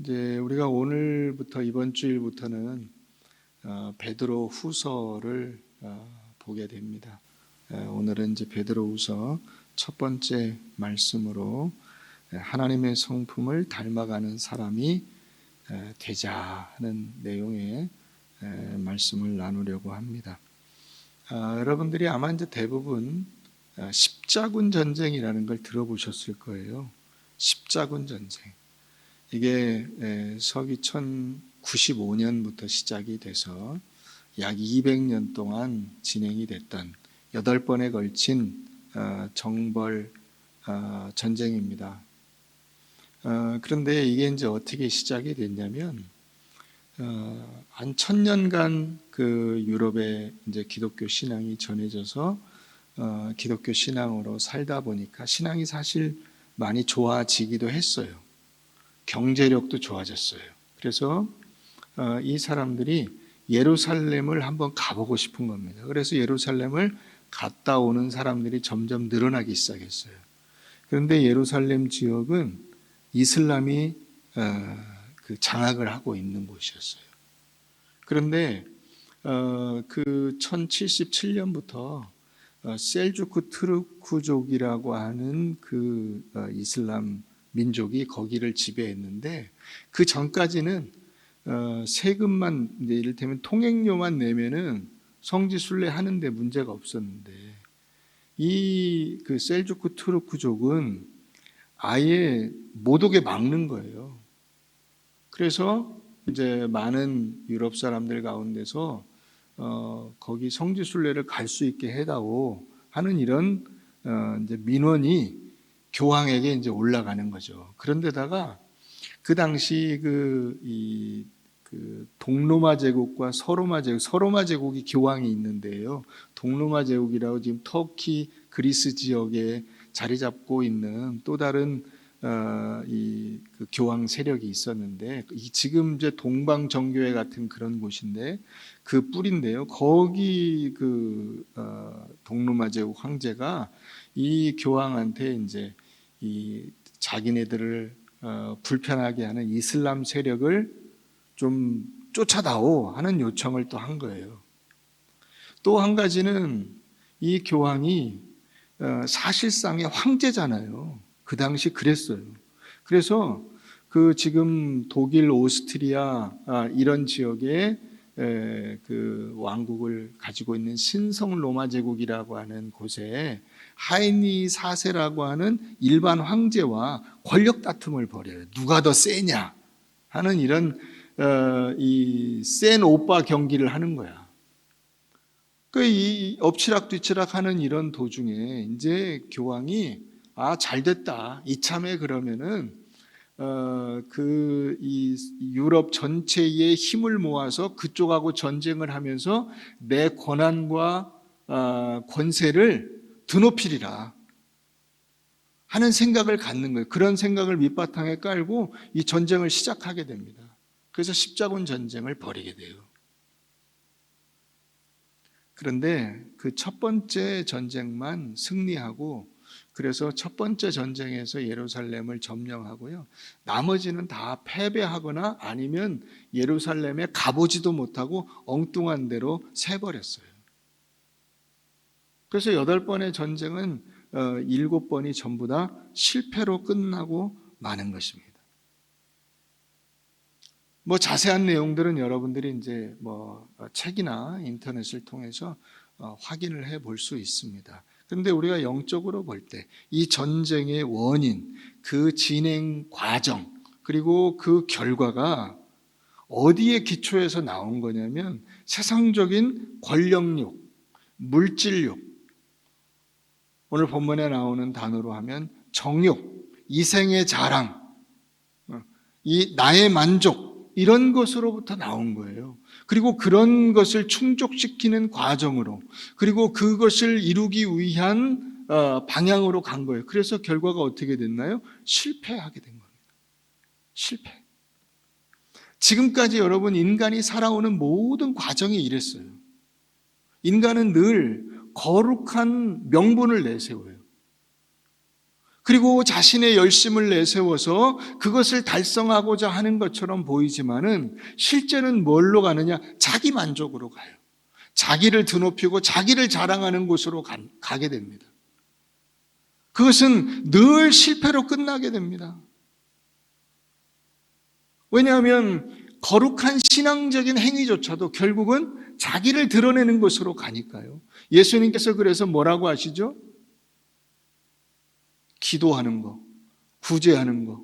이제 우리가 오늘부터 이번 주일부터는 베드로 후서를 보게 됩니다. 오늘은 이제 베드로 후서 첫 번째 말씀으로 하나님의 성품을 닮아가는 사람이 되자 하는 내용의 말씀을 나누려고 합니다. 여러분들이 아마 이제 대부분 십자군 전쟁이라는 걸 들어보셨을 거예요. 십자군 전쟁. 이게 서기 1095년부터 시작이 돼서 약 200년 동안 진행이 됐던 8번에 걸친 정벌 전쟁입니다. 그런데 이게 이제 어떻게 시작이 됐냐면 한 1000년간 그 유럽에 이제 기독교 신앙이 전해져서 기독교 신앙으로 살다 보니까 신앙이 사실 많이 좋아지기도 했어요. 경제력도 좋아졌어요. 그래서 이 사람들이 예루살렘을 한번 가보고 싶은 겁니다. 그래서 예루살렘을 갔다 오는 사람들이 점점 늘어나기 시작했어요. 그런데 예루살렘 지역은 이슬람이 그 장악을 하고 있는 곳이었어요. 그런데 그 1077년부터 셀주크 트루크족이라고 하는 그 이슬람 민족이 거기를 지배했는데, 그 전까지는 세금만 이제 이를테면 통행료만 내면은 성지 순례하는데 문제가 없었는데, 이 그 셀주크 트루크족은 아예 못 오게 막는 거예요. 그래서 이제 많은 유럽 사람들 가운데서 거기 성지 순례를 갈 수 있게 해다오 하는 이런 이제 민원이 교황에게 이제 올라가는 거죠. 그런데다가 그 당시 그 동로마 제국과 서로마 제국이 교황이 있는데요. 동로마 제국이라고 지금 터키, 그리스 지역에 자리 잡고 있는 또 다른 그 교황 세력이 있었는데, 지금 이제 동방 정교회 같은 그런 곳인데 그 뿌리인데요. 거기 그 동로마 제국 황제가 이 교황한테 이제 이 자기네들을 불편하게 하는 이슬람 세력을 좀 쫓아다오 하는 요청을 또 한 거예요. 또 한 가지는 이 교황이 사실상의 황제잖아요. 그 당시 그랬어요. 그래서 그 지금 독일, 오스트리아 이런 지역에 그 왕국을 가지고 있는 신성 로마 제국이라고 하는 곳에 하이니 4세라고 하는 일반 황제와 권력 다툼을 벌여요. 누가 더 세냐 하는 이런 이 센 오빠 경기를 하는 거야. 그 이 엎치락 뒤치락 하는 이런 도중에 이제 교황이 잘됐다, 이참에 그러면은 이 유럽 전체의 힘을 모아서 그쪽하고 전쟁을 하면서 내 권한과 권세를 드높이리라 하는 생각을 갖는 거예요. 그런 생각을 밑바탕에 깔고 이 전쟁을 시작하게 됩니다. 그래서 십자군 전쟁을 벌이게 돼요. 그런데 그 첫 번째 전쟁만 승리하고, 그래서 첫 번째 전쟁에서 예루살렘을 점령하고요. 나머지는 다 패배하거나 아니면 예루살렘에 가보지도 못하고 엉뚱한 데로 새버렸어요. 그래서 8번의 전쟁은 7번이 전부 다 실패로 끝나고 마는 것입니다. 뭐 자세한 내용들은 여러분들이 이제 뭐 책이나 인터넷을 통해서 확인을 해 볼 수 있습니다. 그런데 우리가 영적으로 볼 때 이 전쟁의 원인, 그 진행 과정, 그리고 그 결과가 어디에 기초해서 나온 거냐면 세상적인 권력욕, 물질욕, 오늘 본문에 나오는 단어로 하면 정욕, 이생의 자랑, 이 나의 만족, 이런 것으로부터 나온 거예요. 그리고 그런 것을 충족시키는 과정으로, 그리고 그것을 이루기 위한 방향으로 간 거예요. 그래서 결과가 어떻게 됐나요? 실패하게 된 겁니다. 실패. 지금까지 여러분, 인간이 살아오는 모든 과정이 이랬어요. 인간은 늘 거룩한 명분을 내세워요. 그리고 자신의 열심을 내세워서 그것을 달성하고자 하는 것처럼 보이지만은 실제는 뭘로 가느냐? 자기 만족으로 가요. 자기를 드높이고 자기를 자랑하는 곳으로 가게 됩니다. 그것은 늘 실패로 끝나게 됩니다. 왜냐하면 거룩한 신앙적인 행위조차도 결국은 자기를 드러내는 것으로 가니까요. 예수님께서 그래서 뭐라고 하시죠? 기도하는 거, 구제하는 거,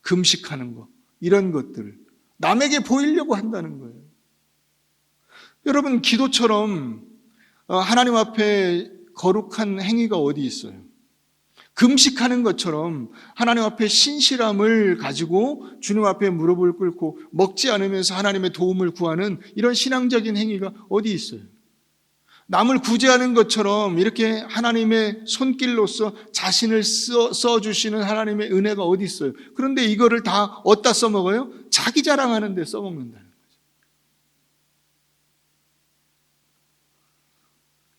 금식하는 거, 이런 것들 남에게 보이려고 한다는 거예요. 여러분, 기도처럼 하나님 앞에 거룩한 행위가 어디 있어요? 금식하는 것처럼 하나님 앞에 신실함을 가지고 주님 앞에 무릎을 꿇고 먹지 않으면서 하나님의 도움을 구하는 이런 신앙적인 행위가 어디 있어요? 남을 구제하는 것처럼 이렇게 하나님의 손길로서 자신을 써주시는 하나님의 은혜가 어디 있어요? 그런데 이거를 다 어디다 써먹어요? 자기 자랑하는 데 써먹는다는 거죠.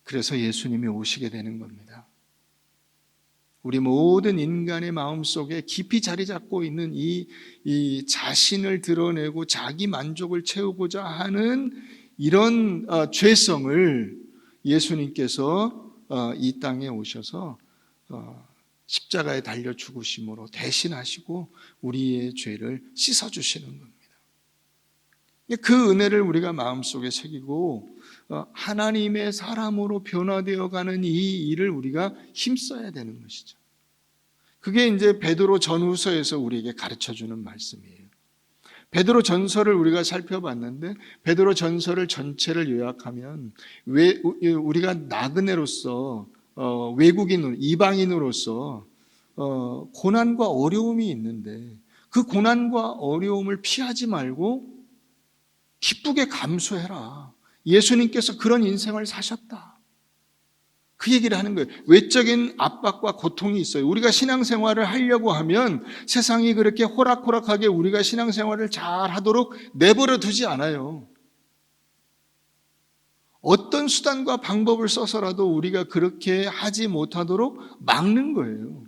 그래서 예수님이 오시게 되는 겁니다. 우리 모든 인간의 마음속에 깊이 자리 잡고 있는 이 자신을 드러내고 자기 만족을 채우고자 하는 이런 죄성을 예수님께서 이 땅에 오셔서 십자가에 달려 죽으심으로 대신하시고 우리의 죄를 씻어주시는 겁니다. 그 은혜를 우리가 마음속에 새기고 하나님의 사람으로 변화되어 가는 이 일을 우리가 힘써야 되는 것이죠. 그게 이제 베드로 전후서에서 우리에게 가르쳐주는 말씀이에요. 베드로 전서를 우리가 살펴봤는데 베드로 전서를 전체를 요약하면 우리가 나그네로서 외국인, 이방인으로서 고난과 어려움이 있는데 그 고난과 어려움을 피하지 말고 기쁘게 감수해라. 예수님께서 그런 인생을 사셨다. 그 얘기를 하는 거예요. 외적인 압박과 고통이 있어요. 우리가 신앙생활을 하려고 하면 세상이 그렇게 호락호락하게 우리가 신앙생활을 잘 하도록 내버려 두지 않아요. 어떤 수단과 방법을 써서라도 우리가 그렇게 하지 못하도록 막는 거예요.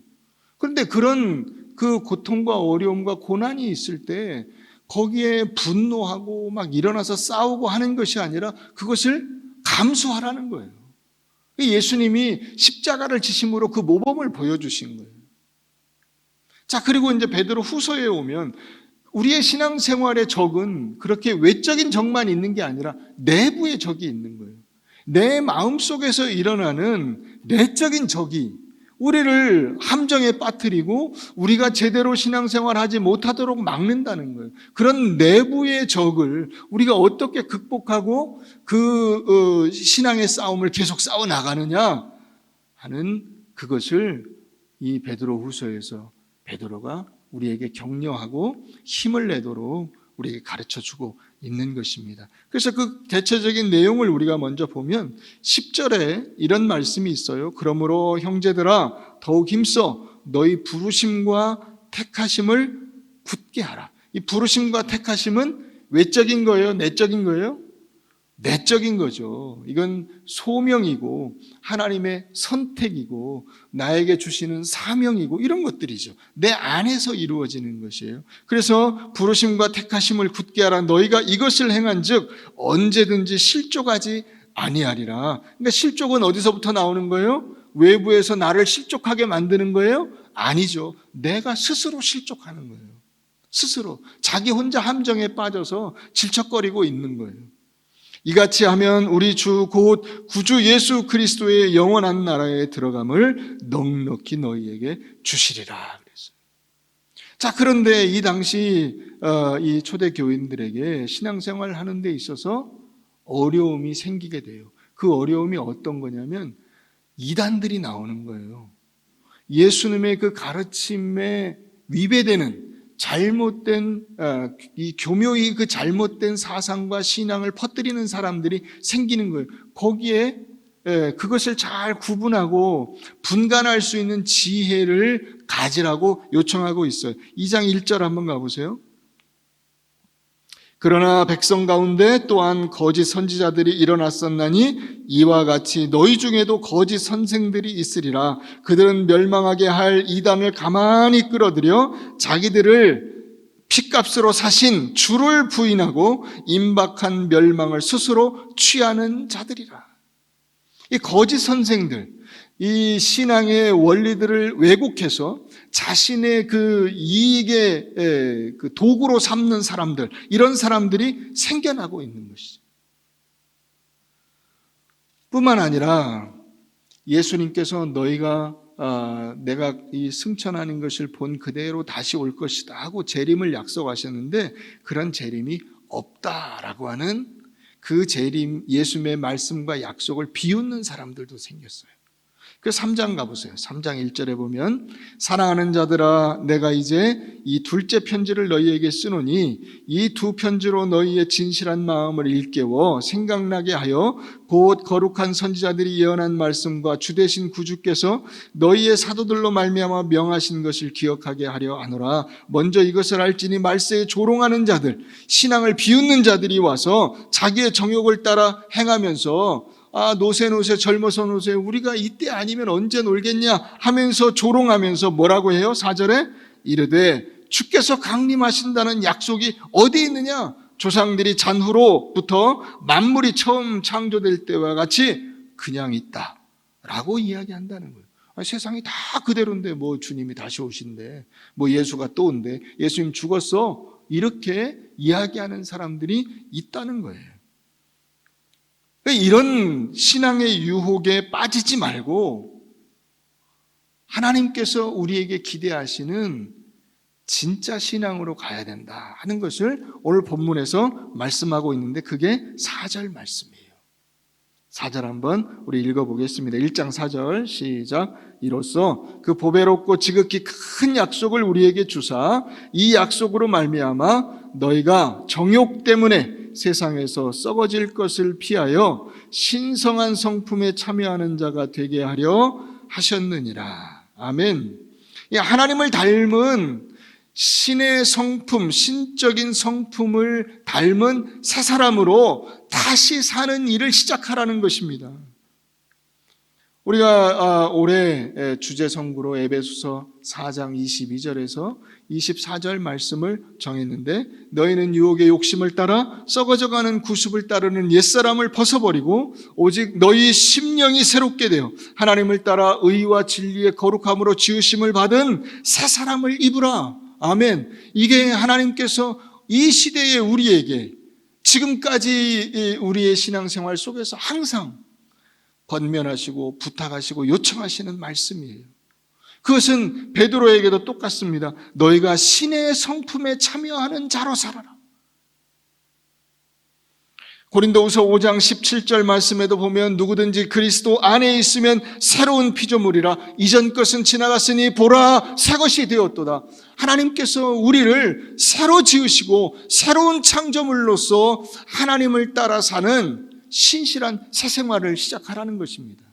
그런데 그런 그 고통과 어려움과 고난이 있을 때 거기에 분노하고 막 일어나서 싸우고 하는 것이 아니라 그것을 감수하라는 거예요. 예수님이 십자가를 지심으로 그 모범을 보여주신 거예요. 자, 그리고 이제 베드로 후서에 오면 우리의 신앙생활의 적은 그렇게 외적인 적만 있는 게 아니라 내부의 적이 있는 거예요. 내 마음속에서 일어나는 내적인 적이 우리를 함정에 빠뜨리고 우리가 제대로 신앙생활하지 못하도록 막는다는 거예요. 그런 내부의 적을 우리가 어떻게 극복하고 그 신앙의 싸움을 계속 싸워 나가느냐 하는 그것을 이 베드로 후서에서 베드로가 우리에게 격려하고 힘을 내도록 우리에게 가르쳐주고 있는 것입니다. 그래서 그 대체적인 내용을 우리가 먼저 보면 10절에 이런 말씀이 있어요. 그러므로 형제들아 더욱 힘써 너희 부르심과 택하심을 굳게 하라. 이 부르심과 택하심은 외적인 거예요? 내적인 거예요? 내적인 거죠. 이건 소명이고 하나님의 선택이고 나에게 주시는 사명이고 이런 것들이죠. 내 안에서 이루어지는 것이에요. 그래서 부르심과 택하심을 굳게 하라. 너희가 이것을 행한즉 언제든지 실족하지 아니하리라. 그러니까 실족은 어디서부터 나오는 거예요? 외부에서 나를 실족하게 만드는 거예요? 아니죠. 내가 스스로 실족하는 거예요. 스스로 자기 혼자 함정에 빠져서 질척거리고 있는 거예요. 이같이 하면 우리 주 곧 구주 예수 그리스도의 영원한 나라에 들어감을 넉넉히 너희에게 주시리라 그랬어요. 자, 그런데 이 당시 이 초대 교인들에게 신앙생활 하는 데 있어서 어려움이 생기게 돼요. 그 어려움이 어떤 거냐면 이단들이 나오는 거예요. 예수님의 그 가르침에 위배되는 잘못된 이 교묘히 그 잘못된 사상과 신앙을 퍼뜨리는 사람들이 생기는 거예요. 거기에 그것을 잘 구분하고 분간할 수 있는 지혜를 가지라고 요청하고 있어요. 2장 1절 한번 가보세요. 그러나 백성 가운데 또한 거짓 선지자들이 일어났었나니 이와 같이 너희 중에도 거짓 선생들이 있으리라. 그들은 멸망하게 할 이단을 가만히 끌어들여 자기들을 핏값으로 사신 주를 부인하고 임박한 멸망을 스스로 취하는 자들이라. 이 거짓 선생들, 이 신앙의 원리들을 왜곡해서 자신의 그 이익의 그 도구로 삼는 사람들, 이런 사람들이 생겨나고 있는 것이죠. 뿐만 아니라 예수님께서 너희가 내가 이 승천하는 것을 본 그대로 다시 올 것이다 하고 재림을 약속하셨는데 그런 재림이 없다라고 하는 그 재림, 예수님의 말씀과 약속을 비웃는 사람들도 생겼어요. 그 3장 가보세요. 3장 1절에 보면 사랑하는 자들아 내가 이제 이 둘째 편지를 너희에게 쓰노니 이 두 편지로 너희의 진실한 마음을 일깨워 생각나게 하여 곧 거룩한 선지자들이 예언한 말씀과 주되신 구주께서 너희의 사도들로 말미암아 명하신 것을 기억하게 하려 하노라. 먼저 이것을 알지니 말세에 조롱하는 자들, 신앙을 비웃는 자들이 와서 자기의 정욕을 따라 행하면서 노세 젊어서 노세 우리가 이때 아니면 언제 놀겠냐 하면서 조롱하면서 뭐라고 해요? 4절에 이르되 주께서 강림하신다는 약속이 어디 있느냐? 조상들이 잔후로부터 만물이 처음 창조될 때와 같이 그냥 있다 라고 이야기한다는 거예요. 세상이 다 그대로인데 뭐 주님이 다시 오신대, 뭐 예수가 또 온대, 예수님 죽었어, 이렇게 이야기하는 사람들이 있다는 거예요. 이런 신앙의 유혹에 빠지지 말고 하나님께서 우리에게 기대하시는 진짜 신앙으로 가야 된다 하는 것을 오늘 본문에서 말씀하고 있는데 그게 4절 말씀이에요. 4절 한번 우리 읽어보겠습니다. 1장 4절 시작. 이로써 그 보배롭고 지극히 큰 약속을 우리에게 주사 이 약속으로 말미암아 너희가 정욕 때문에 세상에서 썩어질 것을 피하여 신성한 성품에 참여하는 자가 되게 하려 하셨느니라. 아멘. 하나님을 닮은 신의 성품, 신적인 성품을 닮은 새 사람으로 다시 사는 일을 시작하라는 것입니다. 우리가 올해 주제 성구로 에베소서 4장 22절에서 24절 말씀을 정했는데 너희는 유혹의 욕심을 따라 썩어져가는 구습을 따르는 옛사람을 벗어버리고 오직 너희 심령이 새롭게 되어 하나님을 따라 의와 진리의 거룩함으로 지으심을 받은 새 사람을 입으라. 아멘. 이게 하나님께서 이 시대에 우리에게 지금까지 우리의 신앙생활 속에서 항상 권면하시고 부탁하시고 요청하시는 말씀이에요. 그것은 베드로에게도 똑같습니다. 너희가 신의 성품에 참여하는 자로 살아라. 고린도후서 5장 17절 말씀에도 보면 누구든지 그리스도 안에 있으면 새로운 피조물이라 이전 것은 지나갔으니 보라 새 것이 되었도다. 하나님께서 우리를 새로 지으시고 새로운 창조물로서 하나님을 따라 사는 신실한 새 생활을 시작하라는 것입니다.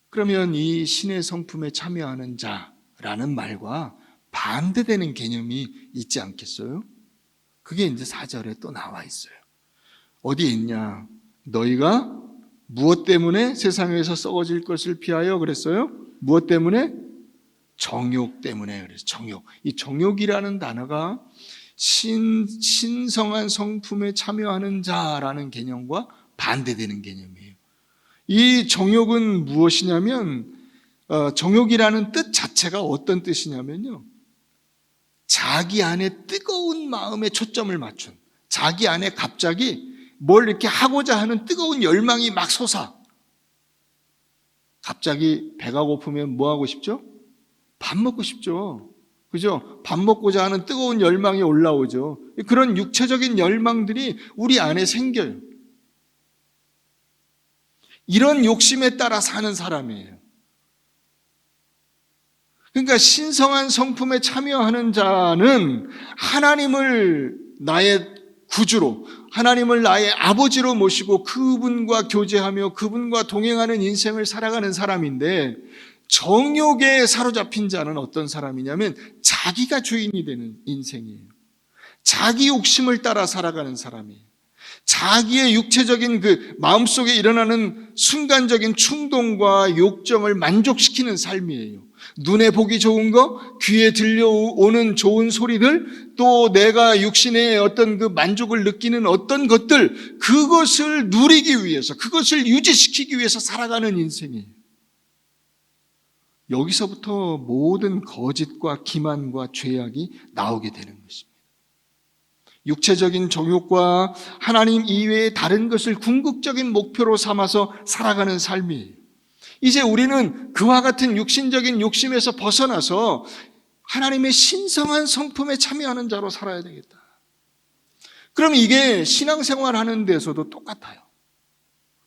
그러면 이 신의 성품에 참여하는 자라는 말과 반대되는 개념이 있지 않겠어요? 그게 이제 4절에 또 나와 있어요. 어디에 있냐? 너희가 무엇 때문에 세상에서 썩어질 것을 피하여 그랬어요? 무엇 때문에? 정욕 때문에 그랬어요. 정욕. 이 정욕이라는 단어가 신성한 성품에 참여하는 자라는 개념과 반대되는 개념이에요. 이 정욕은 무엇이냐면 정욕이라는 뜻 자체가 어떤 뜻이냐면요, 자기 안에 뜨거운 마음에 초점을 맞춘, 자기 안에 갑자기 뭘 이렇게 하고자 하는 뜨거운 열망이 막 솟아. 갑자기 배가 고프면 뭐 하고 싶죠? 밥 먹고 싶죠. 그죠? 밥 먹고자 하는 뜨거운 열망이 올라오죠. 그런 육체적인 열망들이 우리 안에 생겨요. 이런 욕심에 따라 사는 사람이에요. 그러니까 신성한 성품에 참여하는 자는 하나님을 나의 구주로, 하나님을 나의 아버지로 모시고 그분과 교제하며 그분과 동행하는 인생을 살아가는 사람인데, 정욕에 사로잡힌 자는 어떤 사람이냐면 자기가 주인이 되는 인생이에요. 자기 욕심을 따라 살아가는 사람이에요. 자기의 육체적인 그 마음속에 일어나는 순간적인 충동과 욕정을 만족시키는 삶이에요. 눈에 보기 좋은 거, 귀에 들려오는 좋은 소리들, 또 내가 육신의 어떤 그 만족을 느끼는 어떤 것들, 그것을 누리기 위해서, 그것을 유지시키기 위해서 살아가는 인생이에요. 여기서부터 모든 거짓과 기만과 죄악이 나오게 되는 것입니다. 육체적인 정욕과 하나님 이외의 다른 것을 궁극적인 목표로 삼아서 살아가는 삶이에요. 이제 우리는 그와 같은 육신적인 욕심에서 벗어나서 하나님의 신성한 성품에 참여하는 자로 살아야 되겠다. 그럼 이게 신앙생활 하는 데서도 똑같아요.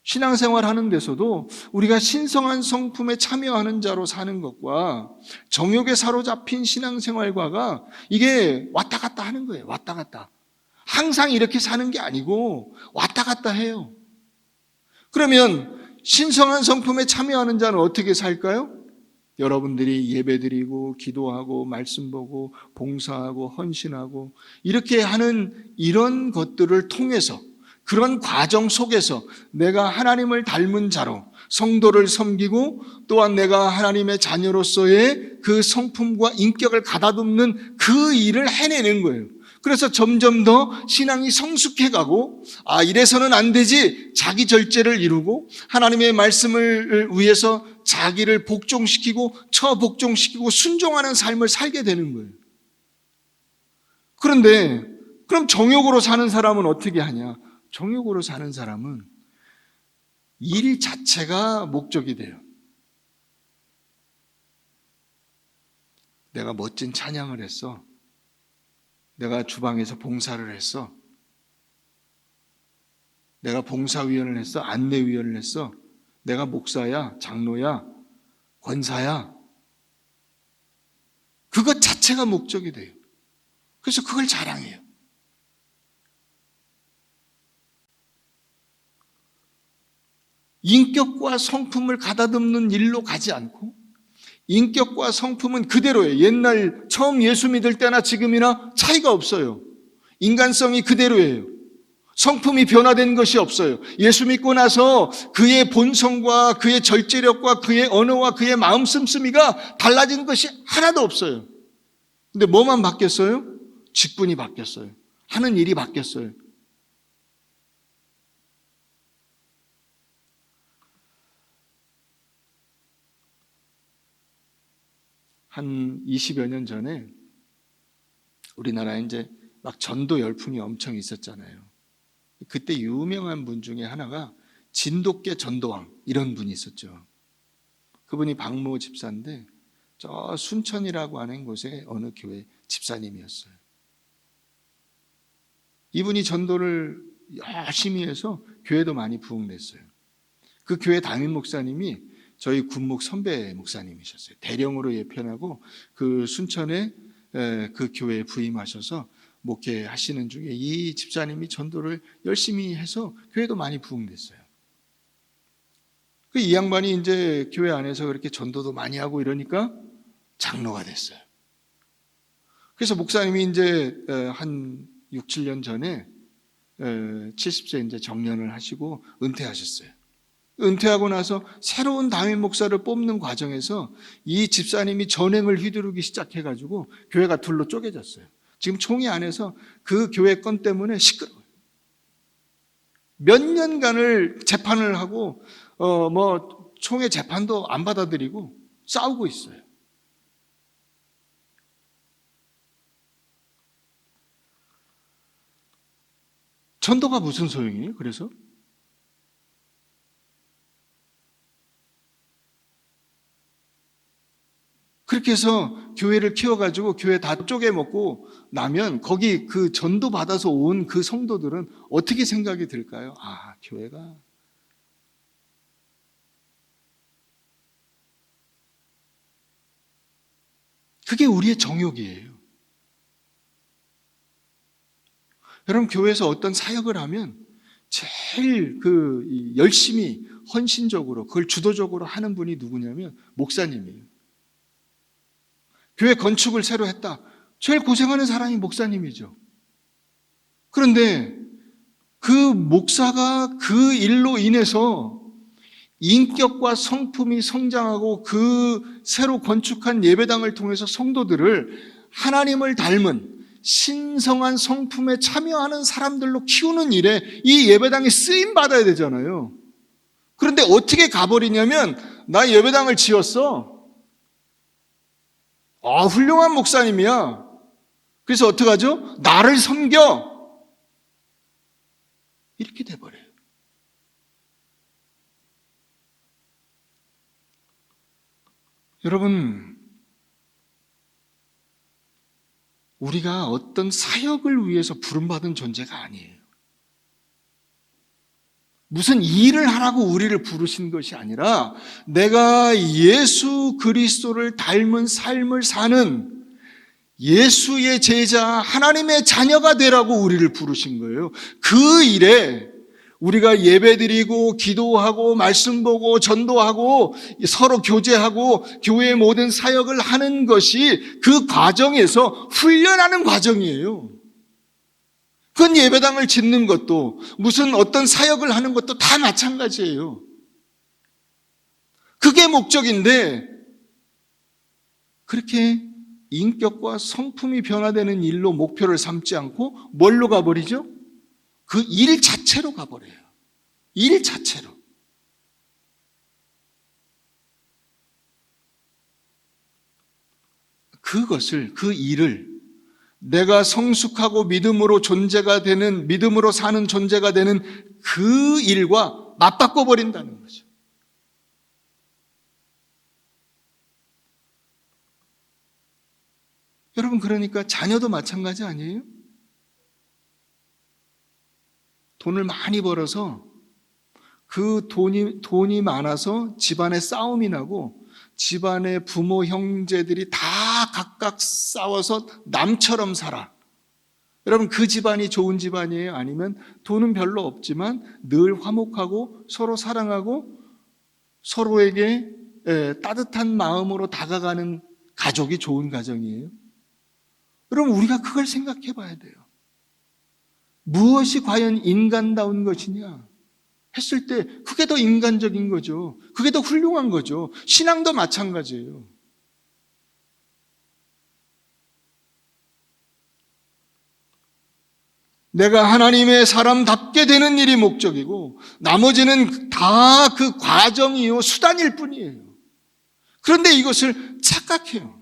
신앙생활 하는 데서도 우리가 신성한 성품에 참여하는 자로 사는 것과 정욕에 사로잡힌 신앙생활과가 이게 왔다 갔다 하는 거예요. 왔다 갔다. 항상 이렇게 사는 게 아니고 왔다 갔다 해요. 그러면 신성한 성품에 참여하는 자는 어떻게 살까요? 여러분들이 예배드리고 기도하고 말씀 보고 봉사하고 헌신하고 이렇게 하는 이런 것들을 통해서, 그런 과정 속에서 내가 하나님을 닮은 자로 성도를 섬기고 또한 내가 하나님의 자녀로서의 그 성품과 인격을 가다듬는 그 일을 해내는 거예요. 그래서 점점 더 신앙이 성숙해가고, 이래서는 안 되지, 자기 절제를 이루고 하나님의 말씀을 위해서 자기를 복종시키고 처복종시키고 순종하는 삶을 살게 되는 거예요. 그런데 그럼 정욕으로 사는 사람은 어떻게 하냐? 정욕으로 사는 사람은 일 자체가 목적이 돼요. 내가 멋진 찬양을 했어. 내가 주방에서 봉사를 했어. 내가 봉사위원을 했어. 안내위원을 했어. 내가 목사야, 장로야, 권사야. 그것 자체가 목적이 돼요. 그래서 그걸 자랑해요. 인격과 성품을 가다듬는 일로 가지 않고, 인격과 성품은 그대로예요. 옛날 처음 예수 믿을 때나 지금이나 차이가 없어요. 인간성이 그대로예요. 성품이 변화된 것이 없어요. 예수 믿고 나서 그의 본성과 그의 절제력과 그의 언어와 그의 마음 씀씀이가 달라진 것이 하나도 없어요. 근데 뭐만 바뀌었어요? 직분이 바뀌었어요. 하는 일이 바뀌었어요. 한 20여 년 전에 우리나라에 이제 막 전도 열풍이 엄청 있었잖아요. 그때 유명한 분 중에 하나가 진돗개 전도왕 이런 분이 있었죠. 그분이 박모 집사인데 저 순천이라고 하는 곳에 어느 교회 집사님이었어요. 이분이 전도를 열심히 해서 교회도 많이 부흥됐어요. 그 교회 담임 목사님이 저희 군목 선배 목사님이셨어요. 대령으로 예편하고 그 순천에 그 교회에 부임하셔서 목회하시는 중에 이 집사님이 전도를 열심히 해서 교회도 많이 부흥됐어요. 이 양반이 이제 교회 안에서 그렇게 전도도 많이 하고 이러니까 장로가 됐어요. 그래서 목사님이 이제 한 6, 7년 전에 70세 이제 정년을 하시고 은퇴하셨어요. 은퇴하고 나서 새로운 담임 목사를 뽑는 과정에서 이 집사님이 전횡을 휘두르기 시작해가지고 교회가 둘로 쪼개졌어요. 지금 총회 안에서 그 교회 건 때문에 시끄러워요. 몇 년간을 재판을 하고 총회 재판도 안 받아들이고 싸우고 있어요. 전도가 무슨 소용이에요? 그래서 그렇게 해서 교회를 키워가지고 교회 다 쪼개먹고 나면 거기 그 전도 받아서 온 그 성도들은 어떻게 생각이 들까요? 교회가 그게 우리의 정욕이에요. 여러분, 교회에서 어떤 사역을 하면 제일 열심히 헌신적으로 그걸 주도적으로 하는 분이 누구냐면 목사님이에요. 교회 건축을 새로 했다. 제일 고생하는 사람이 목사님이죠. 그런데 그 목사가 그 일로 인해서 인격과 성품이 성장하고 그 새로 건축한 예배당을 통해서 성도들을 하나님을 닮은 신성한 성품에 참여하는 사람들로 키우는 일에 이 예배당이 쓰임 받아야 되잖아요. 그런데 어떻게 가버리냐면, 나 예배당을 지었어. 훌륭한 목사님이야. 그래서 어떡하죠? 나를 섬겨. 이렇게 돼버려요. 여러분, 우리가 어떤 사역을 위해서 부름받은 존재가 아니에요. 무슨 일을 하라고 우리를 부르신 것이 아니라 내가 예수 그리스도를 닮은 삶을 사는 예수의 제자, 하나님의 자녀가 되라고 우리를 부르신 거예요. 그 일에 우리가 예배드리고 기도하고 말씀 보고 전도하고 서로 교제하고 교회의 모든 사역을 하는 것이 그 과정에서 훈련하는 과정이에요. 그건 예배당을 짓는 것도 무슨 어떤 사역을 하는 것도 다 마찬가지예요. 그게 목적인데 그렇게 인격과 성품이 변화되는 일로 목표를 삼지 않고 뭘로 가버리죠? 그 일 자체로 가버려요. 일 자체로. 그것을, 그 일을 내가 성숙하고 믿음으로 존재가 되는, 믿음으로 사는 존재가 되는 그 일과 맞바꿔 버린다는 거죠. 여러분, 그러니까 자녀도 마찬가지 아니에요? 돈을 많이 벌어서 그 돈이 많아서 집안에 싸움이 나고 집안의 부모, 형제들이 다 각각 싸워서 남처럼 살아. 여러분, 그 집안이 좋은 집안이에요? 아니면 돈은 별로 없지만 늘 화목하고 서로 사랑하고 서로에게 따뜻한 마음으로 다가가는 가족이 좋은 가정이에요? 여러분, 우리가 그걸 생각해 봐야 돼요. 무엇이 과연 인간다운 것이냐 했을 때 그게 더 인간적인 거죠. 그게 더 훌륭한 거죠. 신앙도 마찬가지예요. 내가 하나님의 사람답게 되는 일이 목적이고 나머지는 다 그 과정이요, 수단일 뿐이에요. 그런데 이것을 착각해요.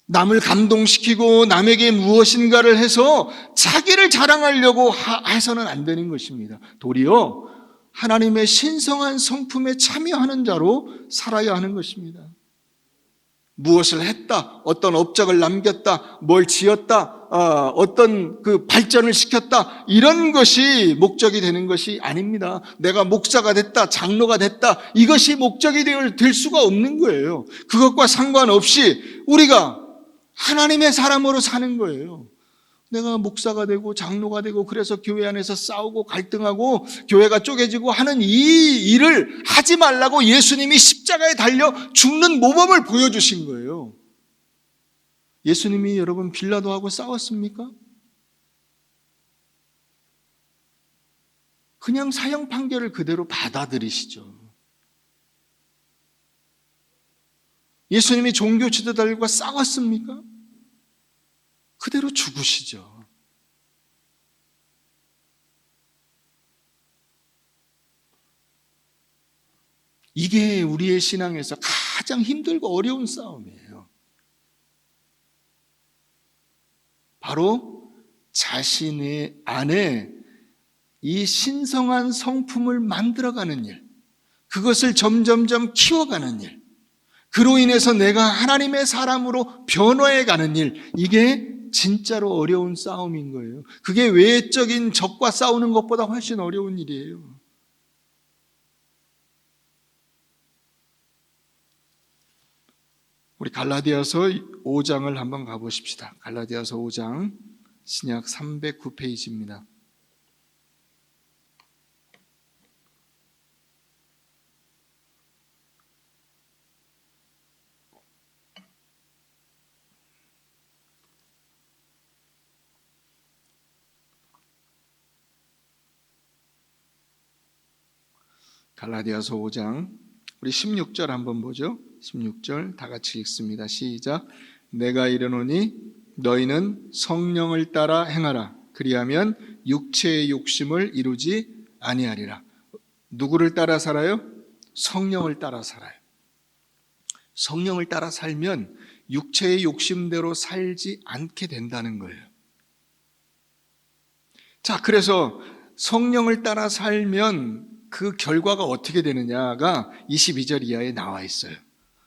남을 감동시키고 남에게 무엇인가를 해서 자기를 자랑하려고 해서는 안 되는 것입니다. 도리어 하나님의 신성한 성품에 참여하는 자로 살아야 하는 것입니다. 무엇을 했다, 어떤 업적을 남겼다, 뭘 지었다, 어떤 그 발전을 시켰다, 이런 것이 목적이 되는 것이 아닙니다. 내가 목사가 됐다, 장로가 됐다, 이것이 목적이 될 수가 없는 거예요. 그것과 상관없이 우리가 하나님의 사람으로 사는 거예요. 내가 목사가 되고 장로가 되고 그래서 교회 안에서 싸우고 갈등하고 교회가 쪼개지고 하는 이 일을 하지 말라고 예수님이 십자가에 달려 죽는 모범을 보여주신 거예요. 예수님이 여러분 빌라도하고 싸웠습니까? 그냥 사형 판결을 그대로 받아들이시죠. 예수님이 종교 지도자들과 싸웠습니까? 그대로 죽으시죠. 이게 우리의 신앙에서 가장 힘들고 어려운 싸움이에요. 바로 자신의 안에 이 신성한 성품을 만들어가는 일, 그것을 점점점 키워가는 일, 그로 인해서 내가 하나님의 사람으로 변화해가는 일, 이게 진짜로 어려운 싸움인 거예요. 그게 외적인 적과 싸우는 것보다 훨씬 어려운 일이에요. 우리 갈라디아서 5장을 한번 가보십시다. 갈라디아서 5장, 신약 309페이지입니다. 갈라디아서 5장 우리 16절 한번 보죠. 16절 다 같이 읽습니다. 시작. 내가 이르노니 너희는 성령을 따라 행하라. 그리하면 육체의 욕심을 이루지 아니하리라. 누구를 따라 살아요? 성령을 따라 살아요. 성령을 따라 살면 육체의 욕심대로 살지 않게 된다는 거예요. 자, 그래서 성령을 따라 살면 그 결과가 어떻게 되느냐가 22절 이하에 나와 있어요.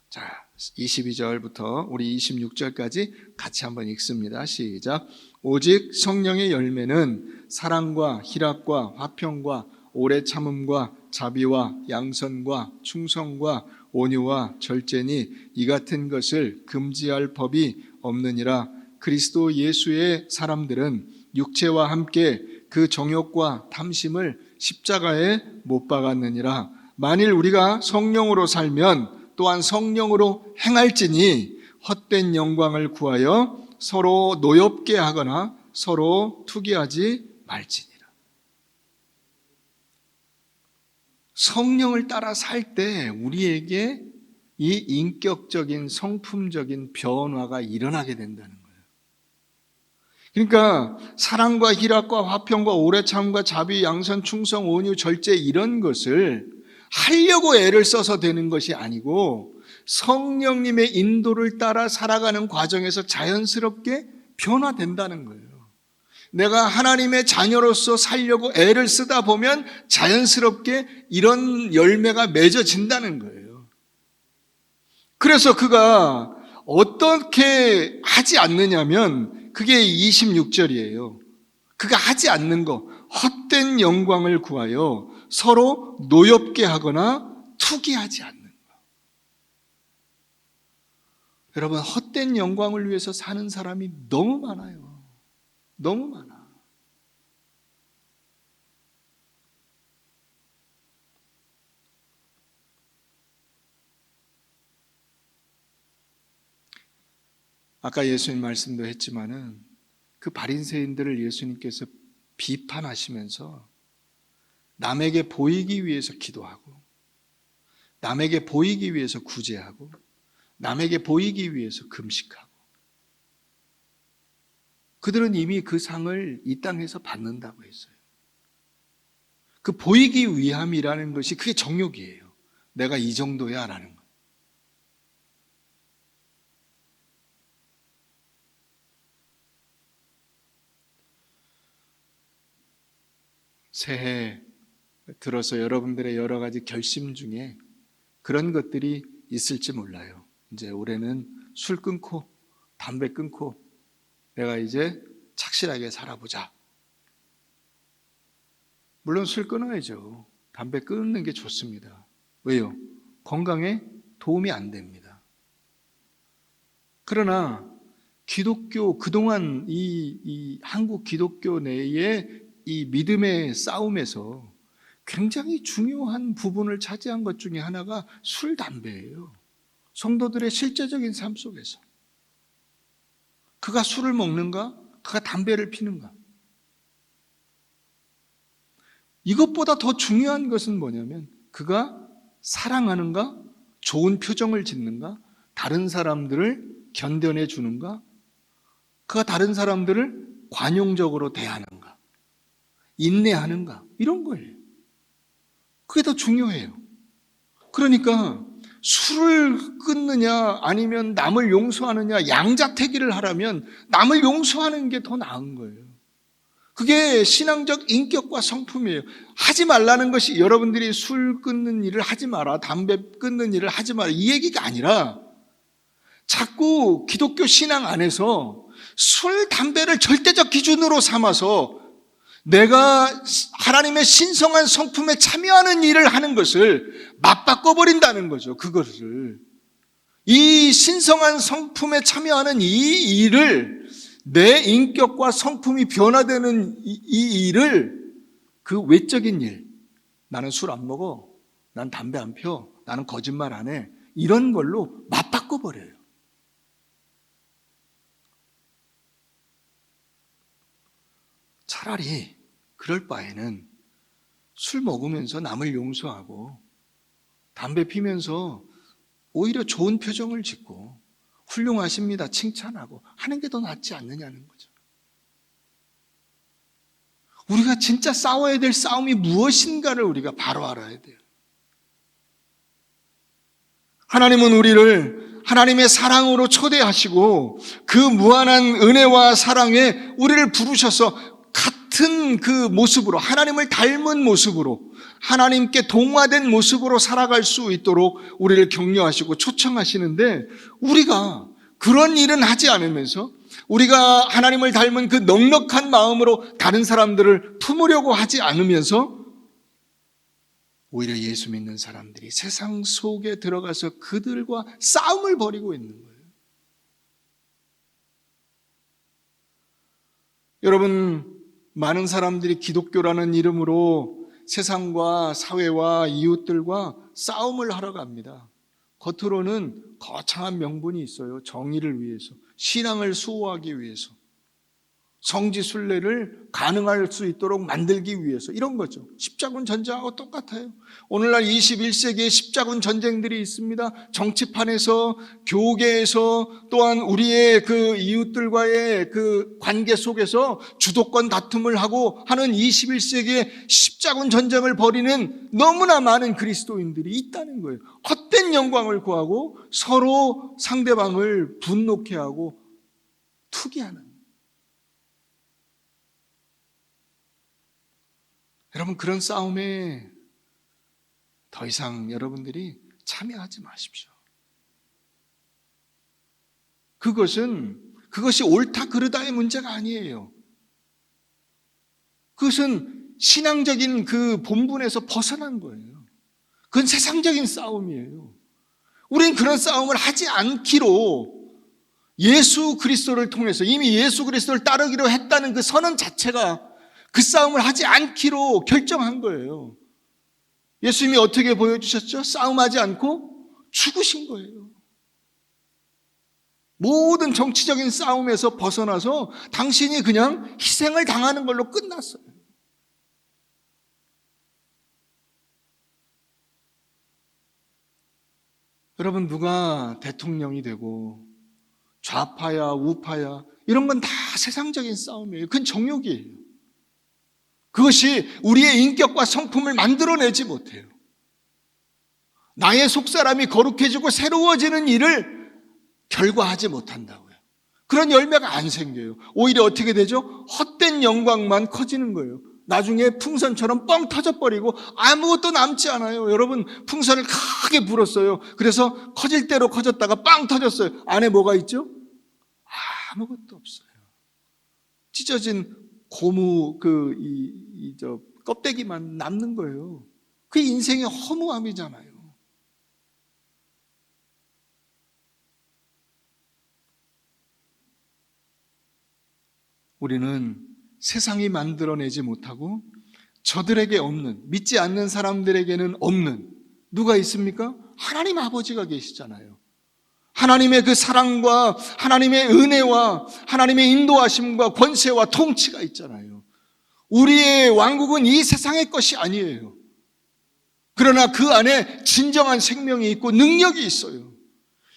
자, 22절부터 우리 26절까지 같이 한번 읽습니다. 시작. 오직 성령의 열매는 사랑과 희락과 화평과 오래 참음과 자비와 양선과 충성과 온유와 절제니 이 같은 것을 금지할 법이 없느니라. 그리스도 예수의 사람들은 육체와 함께 그 정욕과 탐심을 십자가에 못 박았느니라. 만일 우리가 성령으로 살면 또한 성령으로 행할지니 헛된 영광을 구하여 서로 노엽게 하거나 서로 투기하지 말지니라. 성령을 따라 살 때 우리에게 이 인격적인 성품적인 변화가 일어나게 된다는 거예요. 그러니까 사랑과 희락과 화평과 오래 참음과 자비, 양선, 충성, 온유, 절제 이런 것을 하려고 애를 써서 되는 것이 아니고 성령님의 인도를 따라 살아가는 과정에서 자연스럽게 변화된다는 거예요. 내가 하나님의 자녀로서 살려고 애를 쓰다 보면 자연스럽게 이런 열매가 맺어진다는 거예요. 그래서 그가 어떻게 하지 않느냐면 그게 26절이에요. 그가 하지 않는 거, 헛된 영광을 구하여 서로 노엽게 하거나 투기하지 않는 거. 여러분, 헛된 영광을 위해서 사는 사람이 너무 많아요. 너무 많아. 아까 예수님 말씀도 했지만은 그 바리새인들을 예수님께서 비판하시면서 남에게 보이기 위해서 기도하고 남에게 보이기 위해서 구제하고 남에게 보이기 위해서 금식하고 그들은 이미 그 상을 이 땅에서 받는다고 했어요. 그 보이기 위함이라는 것이 그게 정욕이에요. 내가 이 정도야 라는 거. 새해 들어서 여러분들의 여러 가지 결심 중에 그런 것들이 있을지 몰라요. 이제 올해는 술 끊고 담배 끊고 내가 이제 착실하게 살아보자. 물론 술 끊어야죠. 담배 끊는 게 좋습니다. 왜요? 건강에 도움이 안 됩니다. 그러나 기독교, 그동안 이 한국 기독교 내에 이 믿음의 싸움에서 굉장히 중요한 부분을 차지한 것 중에 하나가 술, 담배예요. 성도들의 실제적인 삶 속에서. 그가 술을 먹는가? 그가 담배를 피는가? 이것보다 더 중요한 것은 뭐냐면 그가 사랑하는가? 좋은 표정을 짓는가? 다른 사람들을 견뎌내 주는가? 그가 다른 사람들을 관용적으로 대하는가? 인내하는가? 이런 거예요. 그게 더 중요해요. 그러니까 술을 끊느냐 아니면 남을 용서하느냐 양자택일을 하라면 남을 용서하는 게 더 나은 거예요. 그게 신앙적 인격과 성품이에요. 하지 말라는 것이 여러분들이 술 끊는 일을 하지 마라, 담배 끊는 일을 하지 마라 이 얘기가 아니라 자꾸 기독교 신앙 안에서 술, 담배를 절대적 기준으로 삼아서 내가 하나님의 신성한 성품에 참여하는 일을 하는 것을 맞바꿔버린다는 거죠. 그것을. 이 신성한 성품에 참여하는 이 일을 내 인격과 성품이 변화되는 이 일을 그 외적인 일 나는 술 안 먹어 난 담배 안 펴 나는 거짓말 안 해 이런 걸로 맞바꿔버려요. 차라리 그럴 바에는 술 먹으면서 남을 용서하고 담배 피면서 오히려 좋은 표정을 짓고 훌륭하십니다 칭찬하고 하는 게 더 낫지 않느냐는 거죠. 우리가 진짜 싸워야 될 싸움이 무엇인가를 우리가 바로 알아야 돼요. 하나님은 우리를 하나님의 사랑으로 초대하시고 그 무한한 은혜와 사랑에 우리를 부르셔서 같은 그 모습으로, 하나님을 닮은 모습으로, 하나님께 동화된 모습으로 살아갈 수 있도록 우리를 격려하시고 초청하시는데, 우리가 그런 일은 하지 않으면서 우리가 하나님을 닮은 그 넉넉한 마음으로 다른 사람들을 품으려고 하지 않으면서 오히려 예수 믿는 사람들이 세상 속에 들어가서 그들과 싸움을 벌이고 있는 거예요. 여러분, 많은 사람들이 기독교라는 이름으로 세상과 사회와 이웃들과 싸움을 하러 갑니다. 겉으로는 거창한 명분이 있어요. 정의를 위해서, 신앙을 수호하기 위해서, 성지순례를 가능할 수 있도록 만들기 위해서, 이런 거죠. 십자군 전쟁하고 똑같아요. 오늘날 21세기에 십자군 전쟁들이 있습니다. 정치판에서, 교계에서, 또한 우리의 그 이웃들과의 그 관계 속에서 주도권 다툼을 하고 하는 21세기에 십자군 전쟁을 벌이는 너무나 많은 그리스도인들이 있다는 거예요. 헛된 영광을 구하고 서로 상대방을 분노케 하고 투기하는. 여러분, 그런 싸움에 더 이상 여러분들이 참여하지 마십시오. 그것이 옳다 그르다의 문제가 아니에요. 그것은 신앙적인 그 본분에서 벗어난 거예요. 그건 세상적인 싸움이에요. 우리는 그런 싸움을 하지 않기로 예수 그리스도를 통해서 이미 예수 그리스도를 따르기로 했다는 그 선언 자체가 그 싸움을 하지 않기로 결정한 거예요. 예수님이 어떻게 보여주셨죠? 싸움하지 않고 죽으신 거예요. 모든 정치적인 싸움에서 벗어나서 당신이 그냥 희생을 당하는 걸로 끝났어요. 여러분, 누가 대통령이 되고 좌파야 우파야 이런 건 다 세상적인 싸움이에요. 그건 정욕이에요. 그것이 우리의 인격과 성품을 만들어내지 못해요. 나의 속사람이 거룩해지고 새로워지는 일을 결과하지 못한다고요. 그런 열매가 안 생겨요. 오히려 어떻게 되죠? 헛된 영광만 커지는 거예요. 나중에 풍선처럼 뻥 터져버리고 아무것도 남지 않아요. 여러분, 풍선을 크게 불었어요. 그래서 커질 대로 커졌다가 빵 터졌어요. 안에 뭐가 있죠? 아무것도 없어요. 찢어진 고무 껍데기만 남는 거예요. 그게 인생의 허무함이잖아요. 우리는 세상이 만들어내지 못하고 저들에게 없는, 믿지 않는 사람들에게는 없는 누가 있습니까? 하나님 아버지가 계시잖아요. 하나님의 그 사랑과 하나님의 은혜와 하나님의 인도하심과 권세와 통치가 있잖아요. 우리의 왕국은 이 세상의 것이 아니에요. 그러나 그 안에 진정한 생명이 있고 능력이 있어요.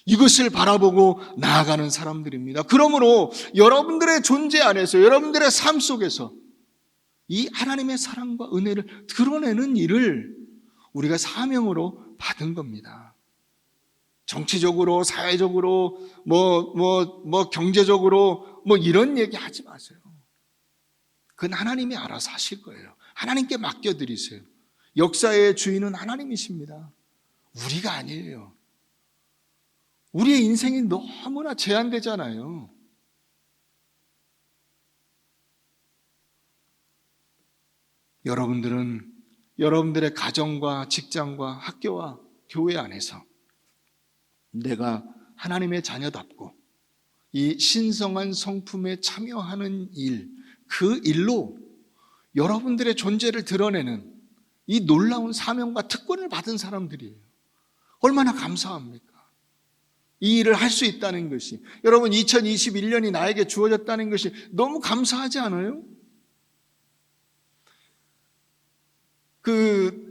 이것을 바라보고 나아가는 사람들입니다. 그러므로 여러분들의 존재 안에서, 여러분들의 삶 속에서 이 하나님의 사랑과 은혜를 드러내는 일을 우리가 사명으로 받은 겁니다. 정치적으로, 사회적으로, 경제적으로, 이런 얘기 하지 마세요. 그건 하나님이 알아서 하실 거예요. 하나님께 맡겨드리세요. 역사의 주인은 하나님이십니다. 우리가 아니에요. 우리의 인생이 너무나 제한되잖아요. 여러분들은 여러분들의 가정과 직장과 학교와 교회 안에서 내가 하나님의 자녀답고 이 신성한 성품에 참여하는 일, 그 일로 여러분들의 존재를 드러내는 이 놀라운 사명과 특권을 받은 사람들이에요. 얼마나 감사합니까? 이 일을 할 수 있다는 것이, 여러분 2021년이 나에게 주어졌다는 것이 너무 감사하지 않아요? 그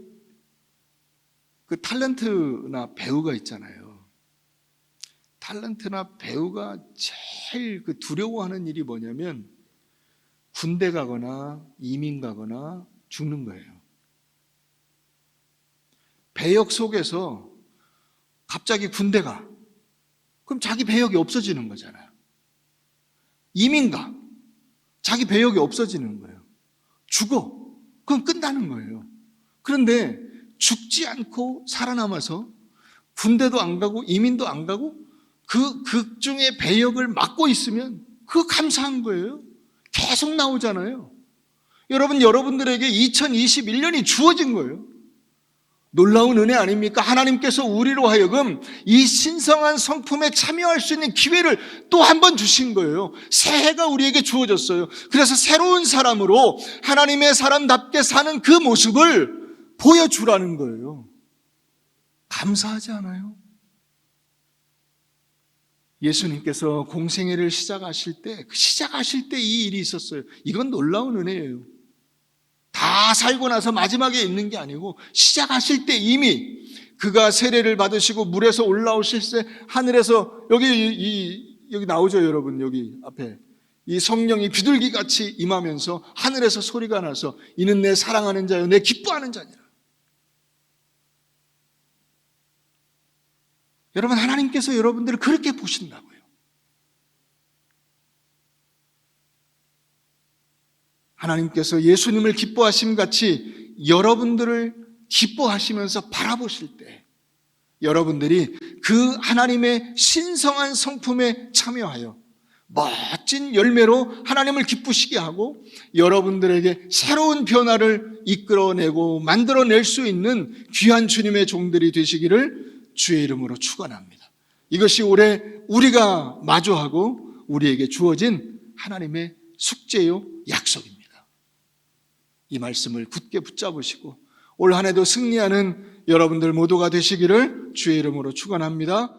탤런트나 배우가 있잖아요. 탤런트나 배우가 제일 두려워하는 일이 뭐냐면 군대 가거나 이민 가거나 죽는 거예요. 배역 속에서 갑자기 군대 가. 그럼 자기 배역이 없어지는 거잖아요. 이민 가. 자기 배역이 없어지는 거예요. 죽어. 그럼 끝나는 거예요. 그런데 죽지 않고 살아남아서 군대도 안 가고 이민도 안 가고 그 극중의 배역을 맡고 있으면 그거 감사한 거예요. 계속 나오잖아요. 여러분들에게 2021년이 주어진 거예요. 놀라운 은혜 아닙니까? 하나님께서 우리로 하여금 이 신성한 성품에 참여할 수 있는 기회를 또 한 번 주신 거예요. 새해가 우리에게 주어졌어요. 그래서 새로운 사람으로 하나님의 사람답게 사는 그 모습을 보여주라는 거예요. 감사하지 않아요? 예수님께서 공생애를 시작하실 때 이 일이 있었어요. 이건 놀라운 은혜예요. 다 살고 나서 마지막에 있는 게 아니고 시작하실 때 이미 그가 세례를 받으시고 물에서 올라오실 때 하늘에서 여기 나오죠, 여러분. 여기 앞에 이 성령이 비둘기같이 임하면서 하늘에서 소리가 나서 이는 내 사랑하는 자요 내 기뻐하는 자니라. 여러분, 하나님께서 여러분들을 그렇게 보신다고요. 하나님께서 예수님을 기뻐하심 같이 여러분들을 기뻐하시면서 바라보실 때 여러분들이 그 하나님의 신성한 성품에 참여하여 멋진 열매로 하나님을 기쁘시게 하고 여러분들에게 새로운 변화를 이끌어내고 만들어낼 수 있는 귀한 주님의 종들이 되시기를 주의 이름으로 축원합니다. 이것이 올해 우리가 마주하고 우리에게 주어진 하나님의 숙제요 약속입니다. 이 말씀을 굳게 붙잡으시고 올 한 해도 승리하는 여러분들 모두가 되시기를 주의 이름으로 축원합니다.